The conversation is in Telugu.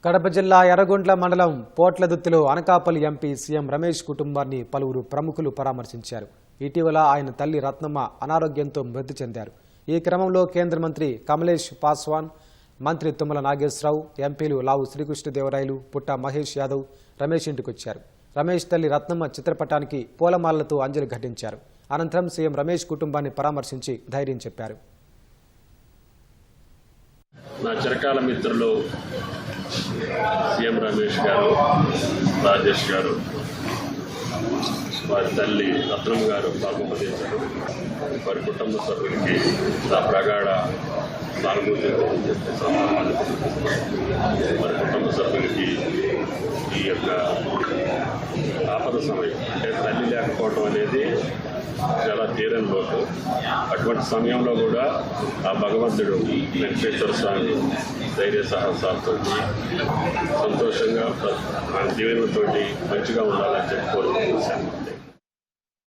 కడప జిల్లా ఎర్రగొండ్ల మండలం పోట్లదుత్తిలో అనకాపల్లి ఎంపీ సీఎం రమేష్ కుటుంబాన్ని పలువురు ప్రముఖులు పరామర్శించారు. ఇటీవల ఆయన తల్లి రత్నమ్మ అనారోగ్యంతో మృతి చెందారు. ఈ క్రమంలో కేంద్ర మంత్రి కమలేష్ పాస్వాన్, మంత్రి తుమ్మల నాగేశ్వరరావు, ఎంపీలు లావు శ్రీకృష్ణదేవరాయలు, పుట్ట మహేష్ యాదవ్ రమేష్ ఇంటికొచ్చారు. రమేష్ తల్లి రత్నమ్మ చిత్రపటానికి పూలమాలలతో అంజలి ఘటించారు. అనంతరం సీఎం రమేష్ కుటుంబాన్ని పరామర్శించి ధైర్యం చెప్పారు. నా చిరకాల మిత్రులు సీఎం రమేష్ గారు, రాజేష్ గారు, వారి తల్లి రత్నమ్మ గారు పాల్గొనదించడం, వారి కుటుంబ సభ్యులకి నా ప్రగాఢ సానుభూతి వారి కుటుంబ సభ్యులకి ఈ యొక్క ఆపద సమయం అంటే తల్లి లేకపోవడం అనేది చాలా తీరని లోటు. అటువంటి సమయంలో కూడా ఆ భగవంతుడు వెంకటేశ్వర స్వామి ధైర్య సాహసాలతో సంతోషంగా దీవెనలతోటి మంచిగా ఉండాలని చెప్పి కోరుకుంటున్నాను.